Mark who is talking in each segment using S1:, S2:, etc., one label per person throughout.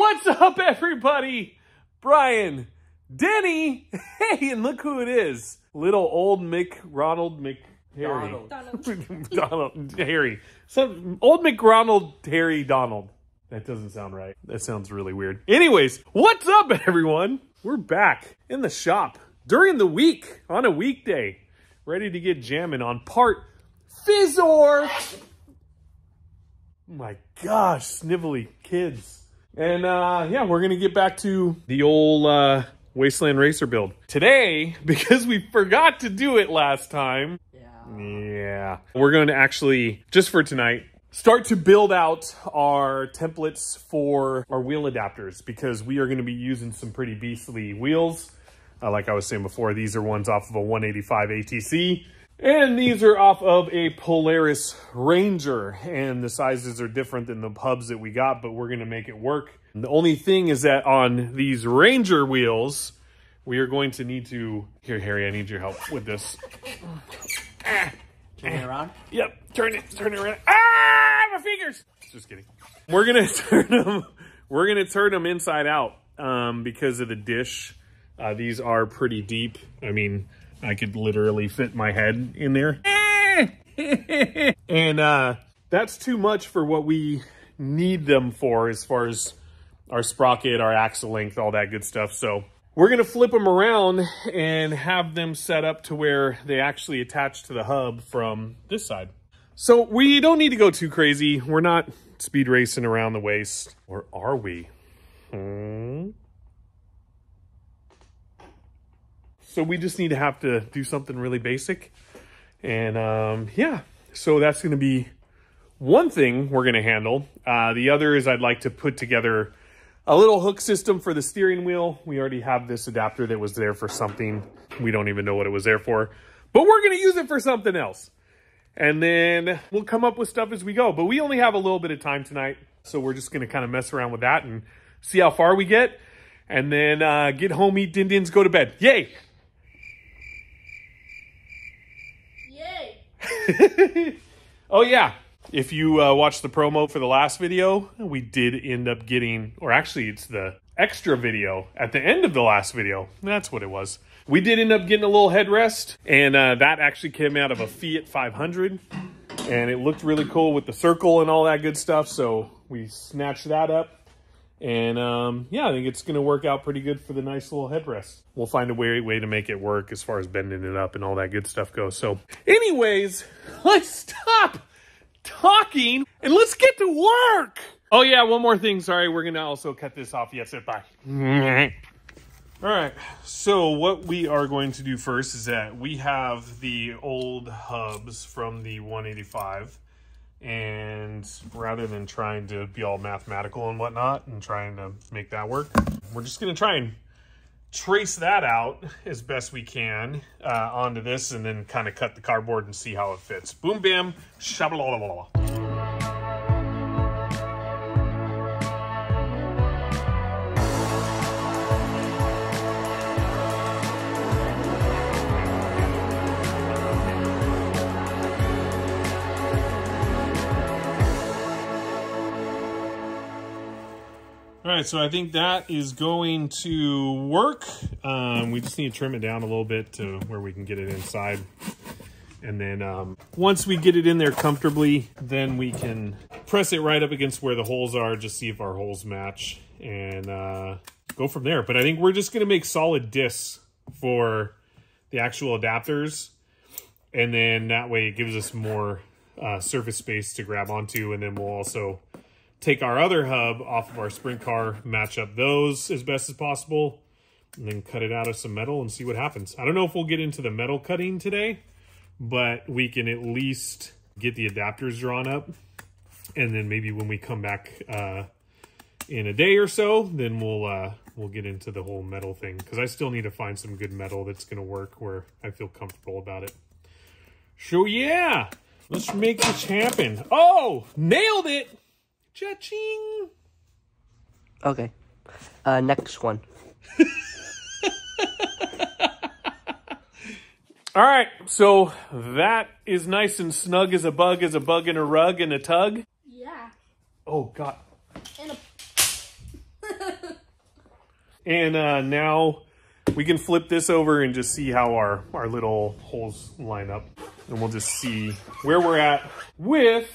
S1: What's up, everybody? Brian, Denny, hey, and look who it is. Little old Ronald Harry. Donald Harry. Some old Ronald Harry Donald. That doesn't sound right. That sounds really weird. Anyways, what's up, everyone? We're back in the shop during the week on a weekday, ready to get jamming on part Fizzor. My gosh, snivelly kids. And yeah, we're gonna get back to the old Wasteland racer build today because we forgot to do it last time. Yeah. We're going to actually, just for tonight, start to build out our templates for our wheel adapters because we are going to be using some pretty beastly wheels. Like I was saying before, these are ones off of a 185 ATC. And these are off of a Polaris Ranger. And the sizes are different than the hubs that we got, but we're going to make it work. And the only thing is that on these Ranger wheels, we are going to need to... Here, Harry, I need your help with this.
S2: Turn it around?
S1: Yep, turn it around. Ah, my fingers! Just kidding. We're gonna turn them inside out because of the dish. These are pretty deep. I mean, I could literally fit my head in there. And that's too much for what we need them for as far as our sprocket, our axle length, all that good stuff. So we're going to flip them around and have them set up to where they actually attach to the hub from this side. So we don't need to go too crazy. We're not speed racing around the waist. Or are we? So we just need to have to do something really basic. And yeah, so that's going to be one thing we're going to handle. The other is I'd like to put together a little hook system for the steering wheel. We already have this adapter that was there for something. We don't even know what it was there for, but we're going to use it for something else. And then we'll come up with stuff as we go. But we only have a little bit of time tonight. So we're just going to kind of mess around with that and see how far we get. And then get home, eat din-dins, go to bed. Yay!
S3: Yay!
S1: Oh, yeah. If you watched the promo for the last video, we did end up getting, or actually it's the extra video at the end of the last video. That's what it was. We did end up getting a little headrest, and that actually came out of a Fiat 500, and it looked really cool with the circle and all that good stuff, so we snatched that up. And yeah, I think it's going to work out pretty good for the nice little headrest. We'll find a way to make it work as far as bending it up and all that good stuff goes. So anyways, let's stop talking and let's get to work. Oh yeah, one more thing. Sorry, we're gonna also cut this off. Yes, bye. All right, so what we are going to do first is that we have the old hubs from the 185, and rather than trying to be all mathematical and whatnot and trying to make that work, we're just gonna try and trace that out as best we can onto this and then kind of cut the cardboard and see how it fits. Boom, bam, shabba-la-la-la-la. All right, so I think that is going to work. We just need to trim it down a little bit to where we can get it inside. And then once we get it in there comfortably, then we can press it right up against where the holes are, just see if our holes match, and go from there. But I think we're just gonna make solid discs for the actual adapters. And then that way it gives us more surface space to grab onto, and then we'll also take our other hub off of our sprint car, match up those as best as possible, and then cut it out of some metal and see what happens. I don't know if we'll get into the metal cutting today, but we can at least get the adapters drawn up. And then maybe when we come back in a day or so, then we'll get into the whole metal thing. Because I still need to find some good metal that's going to work where I feel comfortable about it. So yeah, let's make this happen. Oh, nailed it! Cha-ching!
S2: Okay. Next one.
S1: All right, so that is nice and snug as a bug in a rug and a tug.
S3: Yeah.
S1: Oh, God.
S3: And a...
S1: And now we can flip this over and just see how our little holes line up. And we'll just see where we're at with,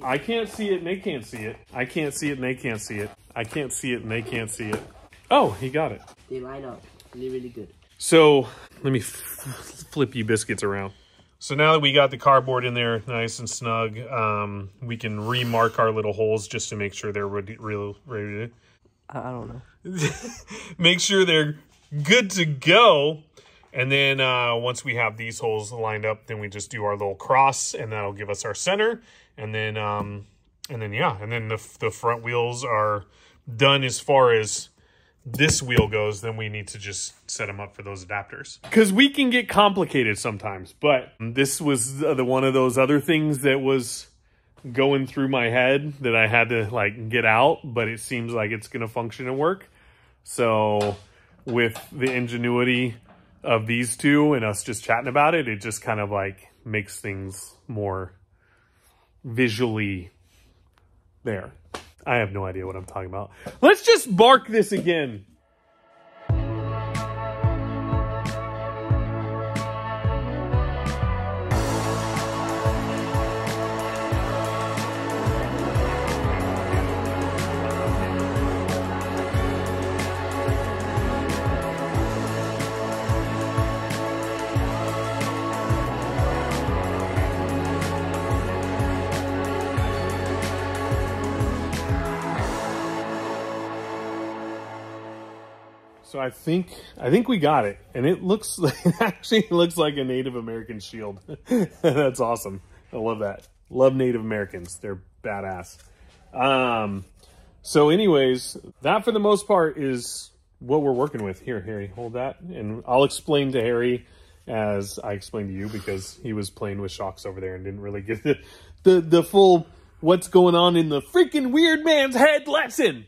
S1: I can't see it and they can't see it. I can't see it and they can't see it. I can't see it and they can't see it. Oh, he got it.
S2: They line up really, really good.
S1: So let me flip you biscuits around. So now that we got the cardboard in there nice and snug, we can remark our little holes just to make sure they're ready
S2: I don't know.
S1: make sure they're good to go. And then once we have these holes lined up, then we just do our little cross, and that'll give us our center. And then the front wheels are done as far as this wheel goes. Then we need to just set them up for those adapters, because we can get complicated sometimes. But this was one of those other things that was going through my head that I had to like get out, but it seems like it's gonna function and work. So with the ingenuity of these two and us just chatting about it, it just kind of like makes things more visually there. I have no idea what I'm talking about. Let's just bark this again. So I think we got it, and it looks it actually looks like a Native American shield. That's awesome. I love that. Love Native Americans. They're badass. So anyways, that for the most part is what we're working with. Here, Harry, hold that, and I'll explain to Harry as I explained to you, because he was playing with shocks over there and didn't really get the full what's going on in the freaking weird man's head lesson.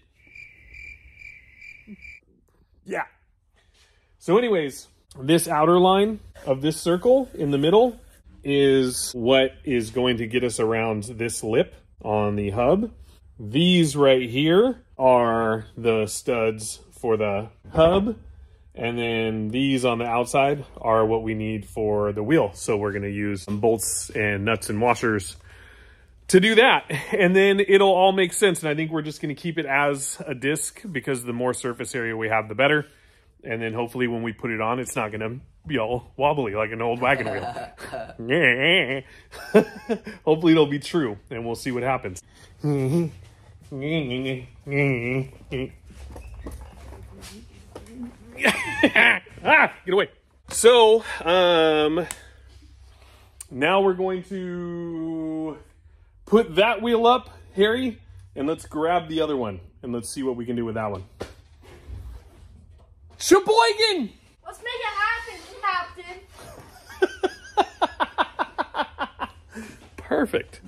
S1: Yeah. So anyways, this outer line of this circle in the middle is what is going to get us around this lip on the hub. These right here are the studs for the hub. And then these on the outside are what we need for the wheel. So we're going to use bolts and nuts and washers to do that. And then it'll all make sense. And I think we're just going to keep it as a disc, because the more surface area we have, the better. And then hopefully when we put it on, it's not going to be all wobbly like an old wagon wheel. Hopefully it'll be true, and we'll see what happens. Get away. So, now we're going to put that wheel up, Harry, and let's grab the other one, and let's see what we can do with that one. Sheboygan!
S3: Let's make it happen, Captain.
S1: Perfect.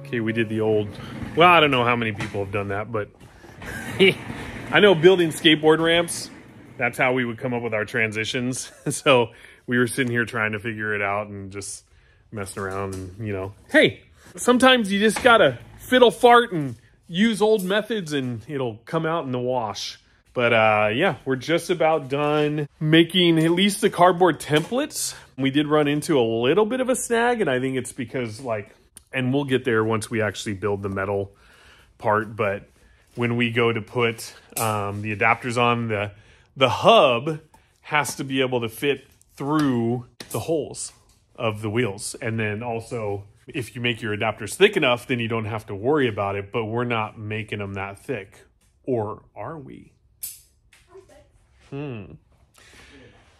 S1: Okay, we did the old, well, I don't know how many people have done that, but I know building skateboard ramps, that's how we would come up with our transitions. So we were sitting here trying to figure it out and just messing around, and you know, hey, sometimes you just gotta fiddle fart and use old methods and it'll come out in the wash. But yeah, we're just about done making at least the cardboard templates. We did run into a little bit of a snag, and I think it's because like, and we'll get there once we actually build the metal part, but when we go to put the adapters on, the hub has to be able to fit through the holes of the wheels. And then also, if you make your adapters thick enough, then you don't have to worry about it, but we're not making them that thick. Or are we?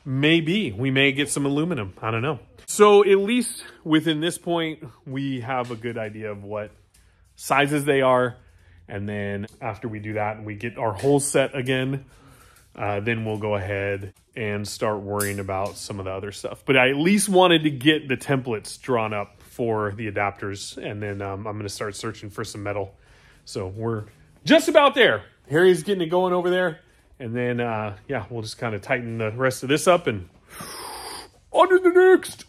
S1: Maybe. We may get some aluminum. I don't know. So at least within this point, we have a good idea of what sizes they are. And then after we do that and we get our whole set again, then we'll go ahead and start worrying about some of the other stuff. But I at least wanted to get the templates drawn up for the adapters. And then I'm going to start searching for some metal. So we're just about there. Harry's getting it going over there. And then, yeah, we'll just kind of tighten the rest of this up and on to the next.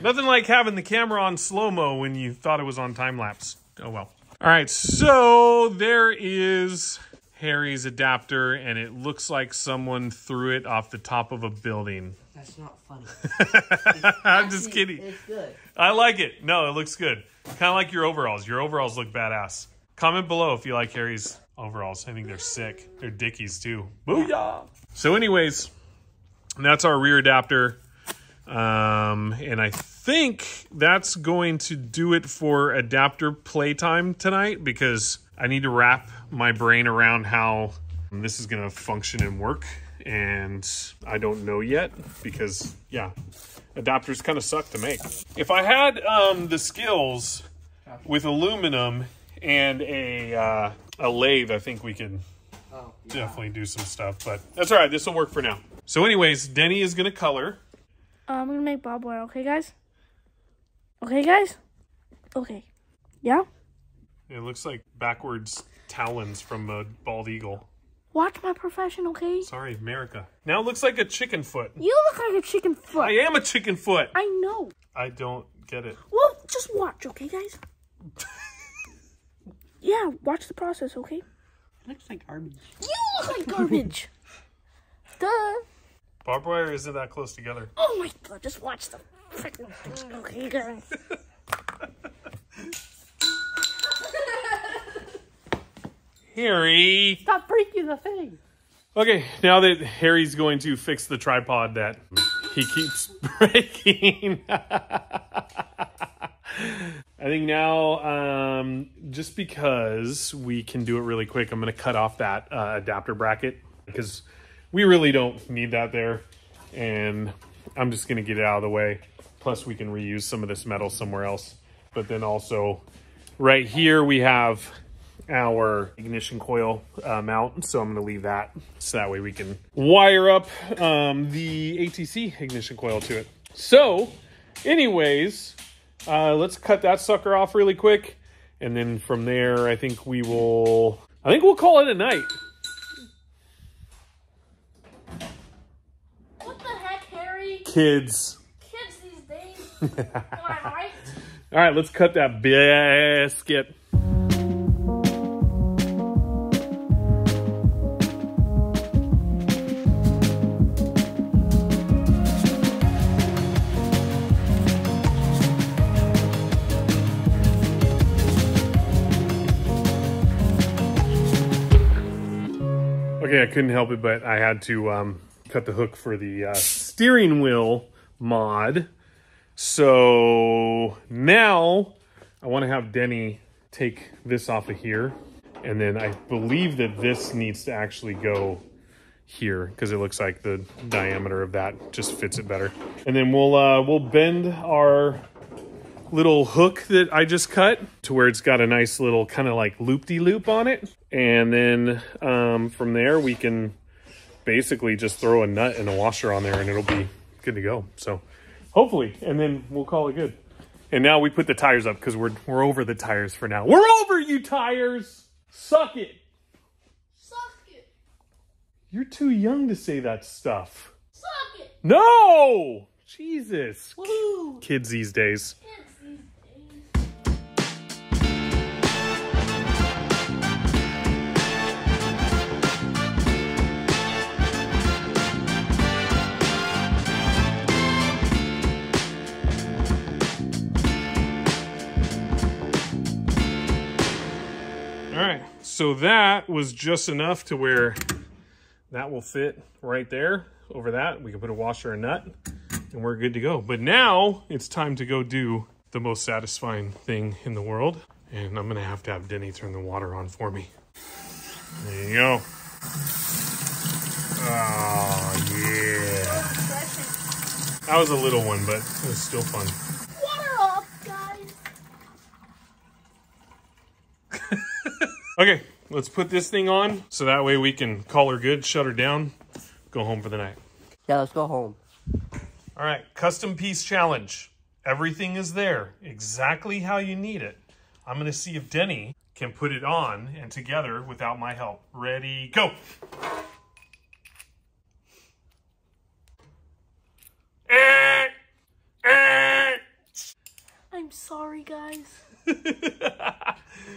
S1: Nothing like having the camera on slow-mo when you thought it was on time-lapse. Oh, well. All right, so there is Harry's adapter, and it looks like someone threw it off the top of a building.
S2: That's not funny.
S1: I'm just kidding.
S2: It's good.
S1: I like it. No, it looks good. Kind of like your overalls. Your overalls look badass. Comment below if you like Harry's overalls. I think they're sick. They're Dickies too. Booyah! So anyways, that's our rear adapter. And I think that's going to do it for adapter playtime tonight, because I need to wrap my brain around how this is going to function and work. And I don't know yet because, yeah, adapters kind of suck to make. If I had the skills with aluminum and a lathe, I think we could definitely do some stuff. But that's all right. This will work for now. So anyways, Denny is going to color.
S3: I'm going to make barbed wire, okay, guys? Okay, guys? Okay. Yeah?
S1: It looks like backwards talons from a bald eagle.
S3: Watch my profession, okay?
S1: Sorry, America. Now it looks like a chicken foot.
S3: You look like a chicken foot.
S1: I am a chicken foot.
S3: I know.
S1: I don't get it.
S3: Well, just watch, okay, guys? Yeah, watch the process, okay?
S2: It looks like garbage.
S3: You look like garbage. Duh.
S1: Barbed wire isn't that close together.
S3: Oh my god, just watch the freaking thing, okay, guys?
S1: Harry!
S2: Stop breaking the thing.
S1: Okay, now that Harry's going to fix the tripod that he keeps breaking. I think now, just because we can do it really quick, I'm going to cut off that adapter bracket because we really don't need that there. And I'm just going to get it out of the way. Plus, we can reuse some of this metal somewhere else. But then also, right here, we have our ignition coil mount. So I'm going to leave that so that way we can wire up the ATC ignition coil to it. So, anyways, let's cut that sucker off really quick. And then from there, I think we'll call it a night.
S3: What the heck, Harry?
S1: Kids.
S3: Kids these days. Am I right?
S1: All right, let's cut that biscuit. Okay, I couldn't help it, but I had to cut the hook for the steering wheel mod. So now I want to have Denny take this off of here. And then I believe that this needs to actually go here because it looks like the diameter of that just fits it better. And then we'll bend our little hook that I just cut to where it's got a nice little kind of like loop-de-loop on it. And then from there we can basically just throw a nut and a washer on there and it'll be good to go. So hopefully, and then we'll call it good. And now we put the tires up because we're over the tires for now. We're over you tires! Suck it!
S3: Suck it.
S1: You're too young to say that stuff.
S3: Suck it.
S1: No! Jesus.
S3: Woo.
S1: Kids these days.
S3: Kids these days.
S1: All right, so that was just enough to where that will fit right there. Over that, we can put a washer and nut, and we're good to go. But now it's time to go do the most satisfying thing in the world. And I'm gonna have Denny turn the water on for me. There you go. Oh, yeah. That was a little one, but it was still fun.
S3: Water up, guys.
S1: Okay, let's put this thing on so that way we can call her good, shut her down, go home for the night.
S2: Yeah, let's go home.
S1: All right, custom piece challenge. Everything is there, exactly how you need it. I'm gonna see if Denny can put it on and together without my help. Ready, go.
S3: I'm sorry, guys.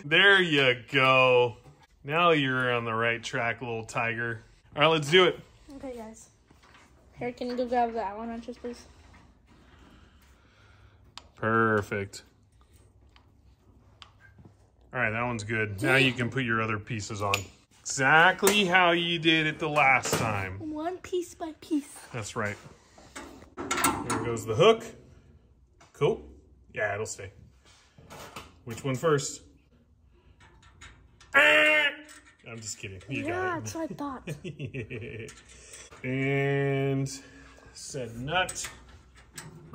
S1: There you go. Now you're on the right track, little tiger. All right, let's do it.
S3: Okay, guys. Here, can you go grab that one, wrenches, please?
S1: Perfect. All right, that one's good. Now you can put your other pieces on. Exactly how you did it the last time.
S3: One piece by piece.
S1: That's right. There goes the hook. Cool. Yeah, it'll stay. Which one first? I'm just kidding. You got it.
S3: That's what I thought.
S1: And said nut.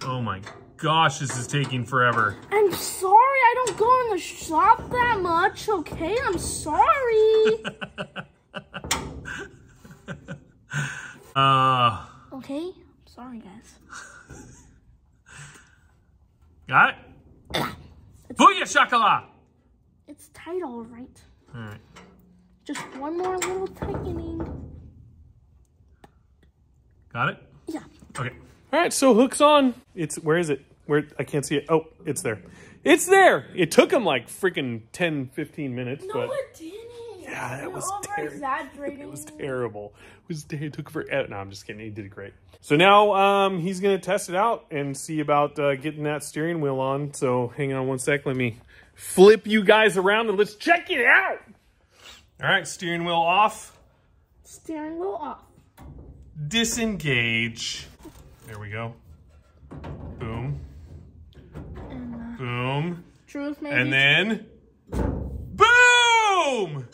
S1: Oh my gosh, this is taking forever.
S3: I'm sorry, I don't go in the shop that much, okay? I'm sorry. Okay? I'm sorry, guys.
S1: Got it? Booyah shakalaka!
S3: It's tight, all right.
S1: All right.
S3: Just one more little tightening.
S1: Got it?
S3: Yeah.
S1: Okay. All right, so hook's on. Where is it? I can't see it. Oh, it's there. It's there. It took him like freaking 10, 15 minutes.
S3: No,
S1: but
S3: it didn't.
S1: yeah, that was terrible.
S3: Exaggerating.
S1: It was terrible. It took forever. No, I'm just kidding. He did great. So now he's going to test it out and see about getting that steering wheel on. So hang on one sec. Let me flip you guys around and let's check it out. All right, steering wheel off.
S3: Steering wheel off.
S1: Disengage. There we go. Boom.
S3: And,
S1: boom.
S3: Truth, maybe.
S1: And then boom!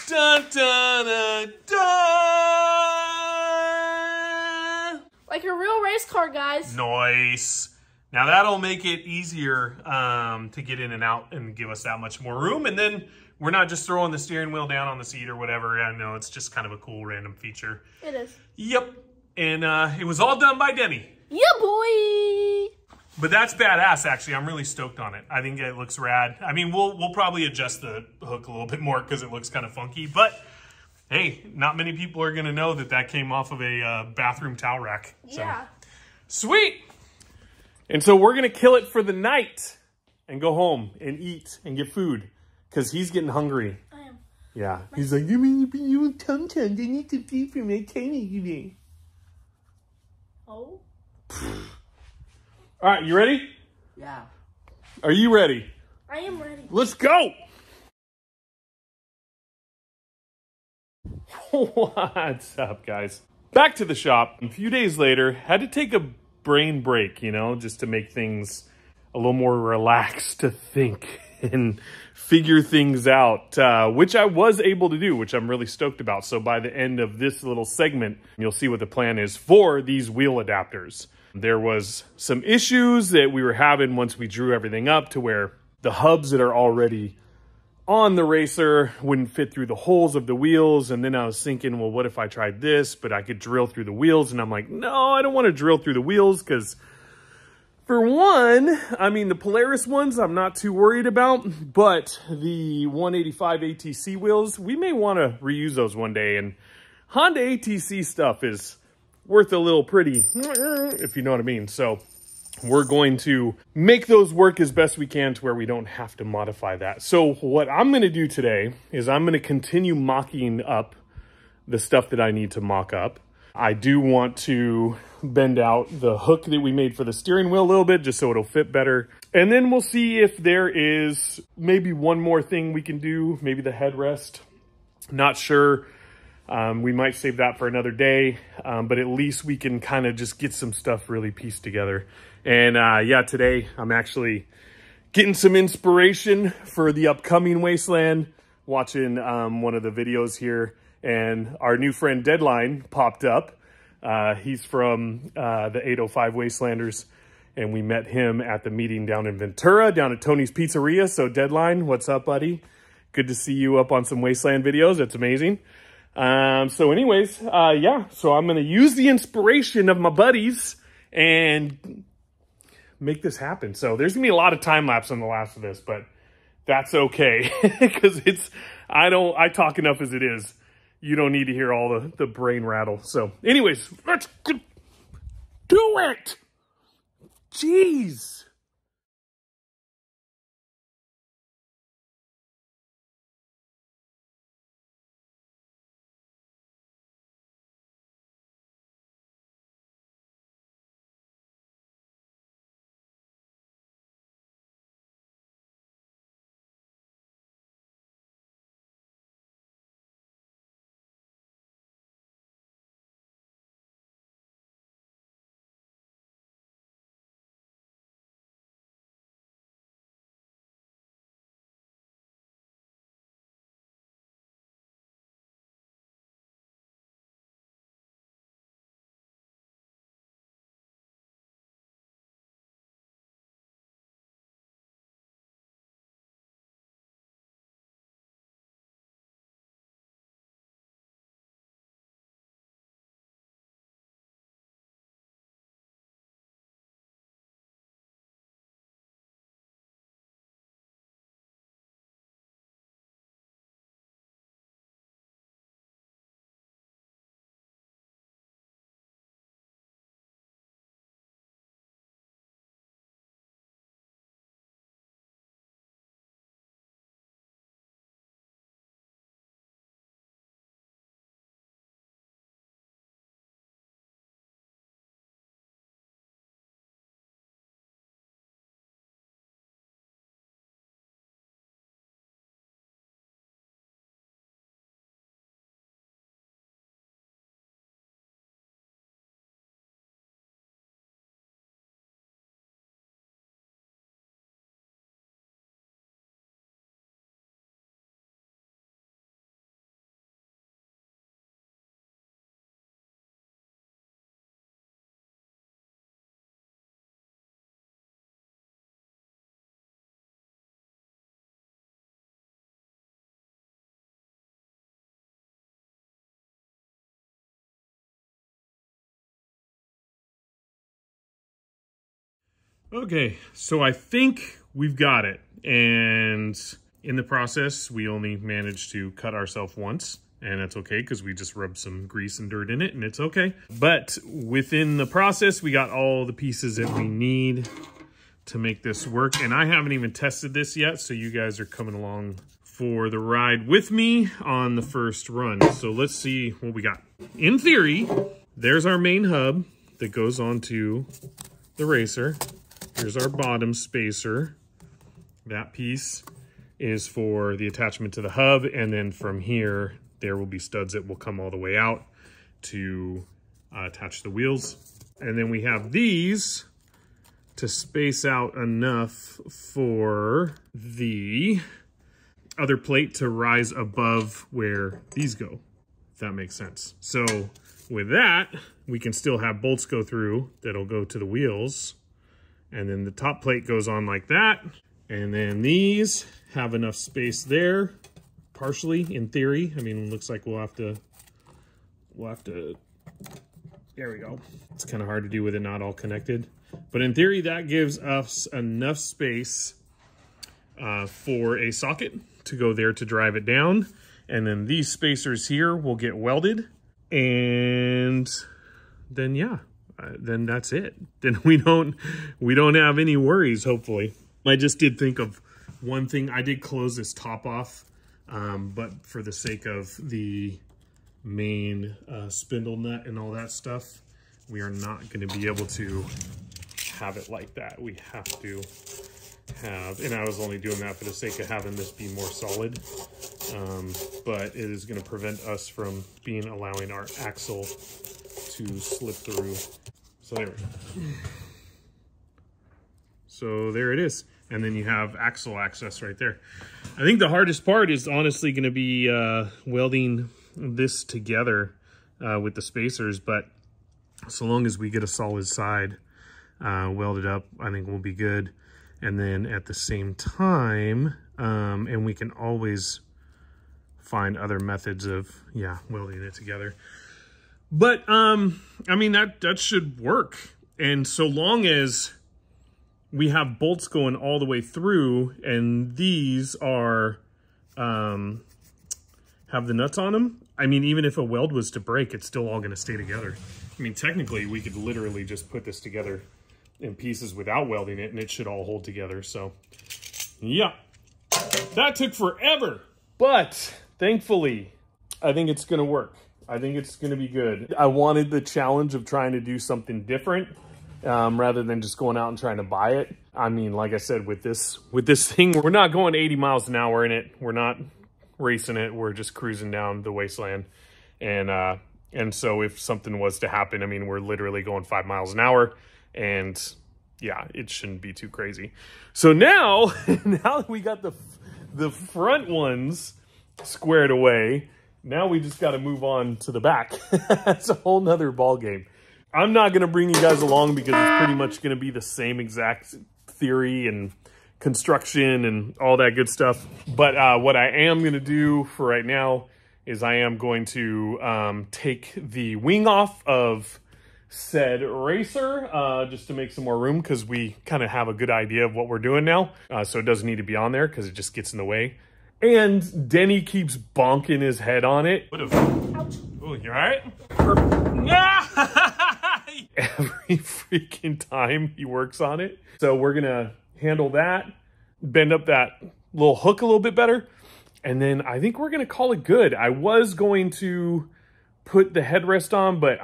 S1: Dun, dun, dun, dun!
S3: Like a real race car, guys.
S1: Nice. Now that'll make it easier to get in and out and give us that much more room. And then we're not just throwing the steering wheel down on the seat or whatever. I know it's just kind of a cool random feature.
S3: It is.
S1: Yep. And it was all done by Denny.
S3: Yeah, boy.
S1: But that's badass, actually. I'm really stoked on it. I think it looks rad. I mean, we'll probably adjust the hook a little bit more because it looks kind of funky. But, hey, not many people are going to know that that came off of a bathroom towel rack. So.
S3: Yeah.
S1: Sweet. And so we're going to kill it for the night and go home and eat and get food because he's getting hungry.
S3: I am.
S1: Yeah. He's like, you tum-tum. They need to feed for my tiny today.
S3: Oh.
S1: All right, you ready?
S2: Yeah.
S1: Are you ready?
S3: I am ready.
S1: Let's go! What's up, guys? Back to the shop. A few days later, had to take a brain break, you know, just to make things a little more relaxed to think and figure things out, which I was able to do, which I'm really stoked about. So by the end of this little segment, you'll see what the plan is for these wheel adapters. There was some issues that we were having once we drew everything up to where the hubs that are already on the racer wouldn't fit through the holes of the wheels. And then I was thinking, well, what if I tried this, but I could drill through the wheels? And I'm like, no, I don't want to drill through the wheels because for one, I mean, the Polaris ones, I'm not too worried about, but the 185 ATC wheels, we may want to reuse those one day. And Honda ATC stuff is worth a little pretty, if you know what I mean. So we're going to make those work as best we can to where we don't have to modify that. So what I'm going to do today is I'm going to continue mocking up the stuff that I need to mock up. I do want to bend out the hook that we made for the steering wheel a little bit just so it'll fit better. And then we'll see if there is maybe one more thing we can do, maybe the headrest. Not sure. We might save that for another day, but at least we can kind of just get some stuff really pieced together. And yeah, today I'm actually getting some inspiration for the upcoming Wasteland, watching one of the videos here, and our new friend Deadline popped up. He's from the 805 Wastelanders, and we met him at the meeting down in Ventura, down at Tony's Pizzeria. So Deadline, what's up, buddy? Good to see you up on some Wasteland videos. It's amazing. So anyways, yeah, so I'm going to use the inspiration of my buddies and make this happen. So there's going to be a lot of time lapse on the last of this, but that's okay because I talk enough as it is. You don't need to hear all the brain rattle. So anyways, let's do it. Jeez. Okay, so I think we've got it. And in the process, we only managed to cut ourselves once. And that's okay because we just rubbed some grease and dirt in it and it's okay. But within the process, we got all the pieces that we need to make this work. And I haven't even tested this yet, so you guys are coming along for the ride with me on the first run. So let's see what we got. In theory, there's our main hub that goes onto the racer. Here's our bottom spacer. That piece is for the attachment to the hub, and then from here, there will be studs that will come all the way out to attach the wheels. And then we have these to space out enough for the other plate to rise above where these go, if that makes sense. So with that, we can still have bolts go through that'll go to the wheels. And then the top plate goes on like that. And then these have enough space there, partially, in theory. I mean, it looks like we'll have to, there we go. It's kind of hard to do with it not all connected. But in theory, that gives us enough space for a socket to go there to drive it down. And then these spacers here will get welded. And then, yeah. Then that's it. Then we don't have any worries, hopefully. I just did think of one thing. I did close this top off, but for the sake of the main spindle nut and all that stuff, we are not going to be able to have it like that. We have to have, and I was only doing that for the sake of having this be more solid, but it is going to prevent us from allowing our axle to slip through. So there we go. So there it is. And then you have axle access right there. I think the hardest part is honestly going to be welding this together with the spacers, but so long as we get a solid side, welded up, I think will be good. And then at the same time, and we can always find other methods of, yeah, welding it together. But, I mean, that should work. And so long as we have bolts going all the way through, and these are, have the nuts on them, I mean, even if a weld was to break, it's still all going to stay together. I mean, technically, we could literally just put this together in pieces without welding it, and it should all hold together. So, yeah, that took forever. But thankfully, I think it's going to work. I think it's going to be good. I wanted the challenge of trying to do something different rather than just going out and trying to buy it. I mean, like I said, with this thing, we're not going 80 miles an hour in it. We're not racing it. We're just cruising down the Wasteland. And so if something was to happen, I mean, we're literally going 5 miles an hour, and yeah, it shouldn't be too crazy. So now, now that we got the front ones squared away, now we just got to move on to the back. That's a whole nother ball game. I'm not going to bring you guys along because it's pretty much going to be the same exact theory and construction and all that good stuff. But what I am going to do for right now is I am going to take the wing off of said racer just to make some more room, because we kind of have a good idea of what we're doing now. So it doesn't need to be on there because it just gets in the way. And Denny keeps bonking his head on it. Oh, you all right? Every freaking time he works on it. So we're going to handle that, bend up that little hook a little bit better, and then I think we're going to call it good. I was going to put the headrest on, but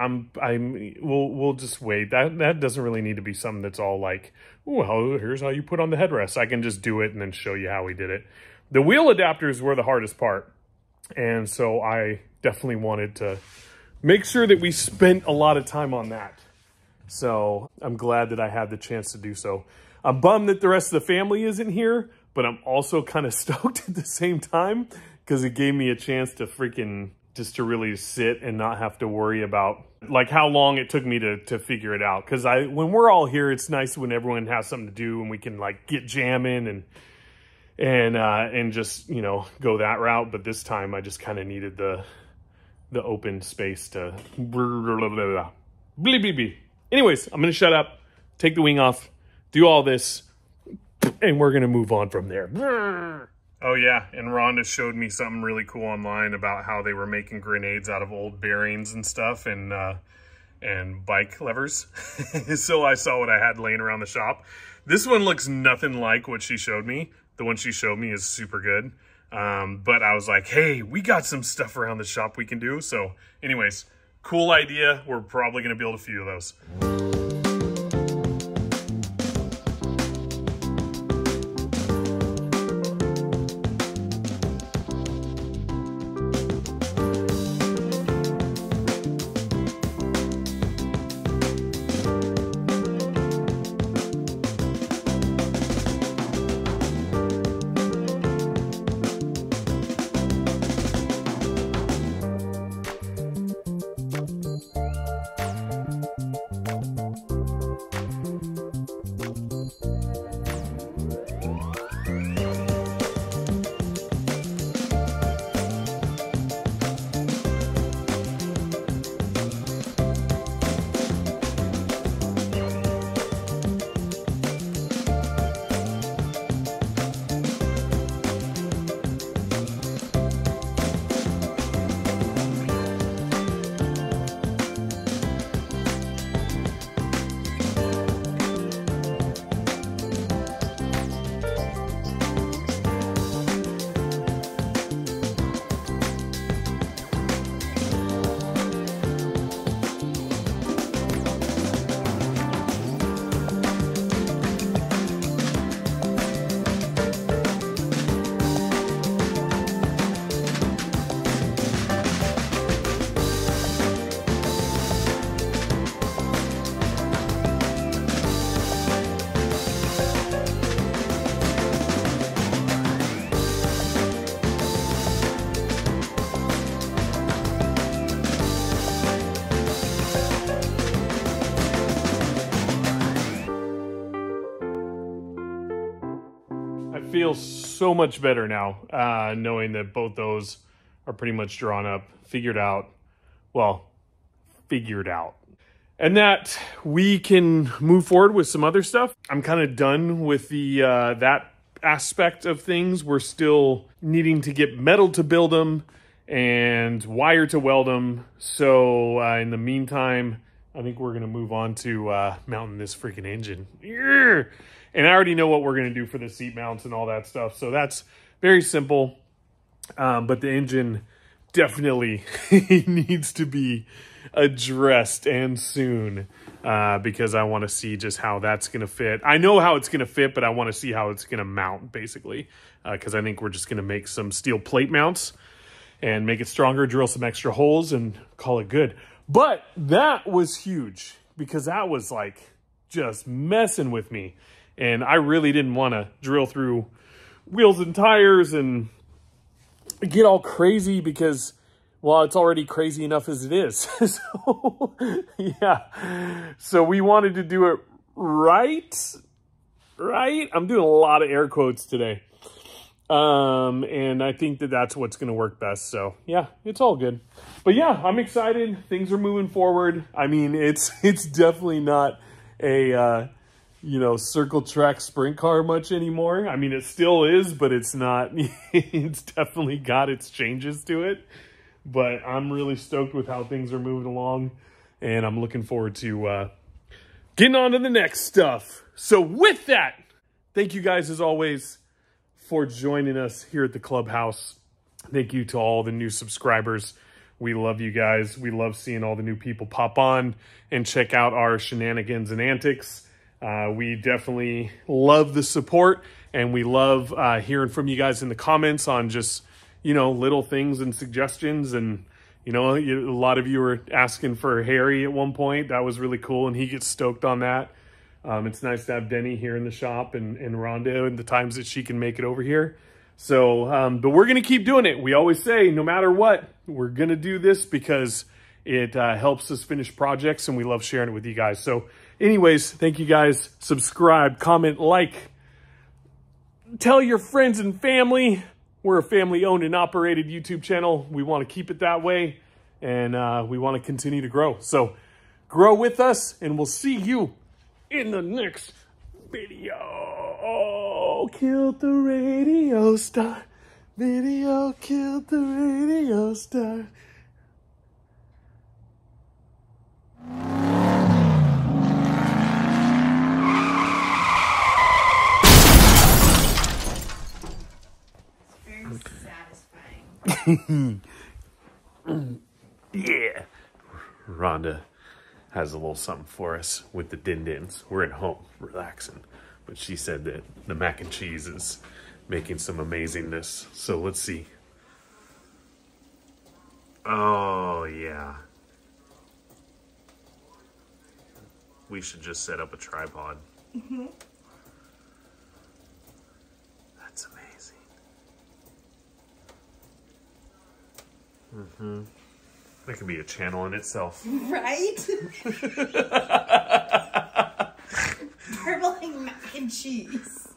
S1: we'll just wait. That doesn't really need to be something that's all like, oh, here's how you put on the headrest. I can just do it and then show you how we did it. The wheel adapters were the hardest part, and so I definitely wanted to make sure that we spent a lot of time on that. So I'm glad that I had the chance to do so. I'm bummed that the rest of the family isn't here, but I'm also kind of stoked at the same time because it gave me a chance to just to really sit and not have to worry about like how long it took me to figure it out. Because when we're all here, it's nice when everyone has something to do and we can like get jamming and just, you know, go that route. But this time I just kind of needed the open space to Anyways, I'm going to shut up, take the wing off, do all this, and we're going to move on from there. Oh yeah, and Rhonda showed me something really cool online about how they were making grenades out of old bearings and stuff and bike levers. So I saw what I had laying around the shop. This one looks nothing like what she showed me. The one she showed me is super good. But I was like, hey, we got some stuff around the shop we can do. So anyways, cool idea. We're probably going to build a few of those. feels so much better now, knowing that both those are pretty much drawn up, figured out. Well, figured out. And that we can move forward with some other stuff. I'm kind of done with the that aspect of things. We're still needing to get metal to build them and wire to weld them. So in the meantime, I think we're going to move on to mounting this freaking engine. And I already know what we're going to do for the seat mounts and all that stuff. So that's very simple. But the engine definitely needs to be addressed, and soon, because I want to see just how that's going to fit. I know how it's going to fit, but I want to see how it's going to mount, basically, because I think we're just going to make some steel plate mounts and make it stronger, drill some extra holes, and call it good. But that was huge, because that was like just messing with me, and I really didn't want to drill through wheels and tires and get all crazy, because, well, it's already crazy enough as it is. So, yeah. So we wanted to do it right. I'm doing a lot of air quotes today. And I think that that's what's going to work best. So, yeah, it's all good. But, yeah, I'm excited. Things are moving forward. I mean, it's definitely not a, circle track sprint car much anymore. I mean, it still is, but it's not. It's definitely got its changes to it. But I'm really stoked with how things are moving along, and I'm looking forward to getting on to the next stuff. So with that, thank you guys, as always, for joining us here at the Clubhouse. Thank you to all the new subscribers. We love you guys. We love seeing all the new people pop on and check out our shenanigans and antics. We definitely love the support, and we love hearing from you guys in the comments on just little things and suggestions. And, a lot of you were asking for Harry at one point. That was really cool, and he gets stoked on that. It's nice to have Denny here in the shop, and Rhonda, and the times that she can make it over here. So, but we're going to keep doing it. We always say, no matter what, we're going to do this because it helps us finish projects, and we love sharing it with you guys. So anyways, thank you guys. Subscribe, comment, like, tell your friends and family. We're a family-owned and operated YouTube channel. We want to keep it that way, and we want to continue to grow. So grow with us, and we'll see you in the next video. Oh, killed the radio star. Video killed the radio star. Yeah. Rhonda has a little something for us with the din-dins. We're at home relaxing, but she said that the mac and cheese is making some amazingness. So let's see. Oh, yeah. We should just set up a tripod. Mm-hmm. That's amazing. Mm-hmm. That could be a channel in itself.
S4: Right? Burbling mac and cheese.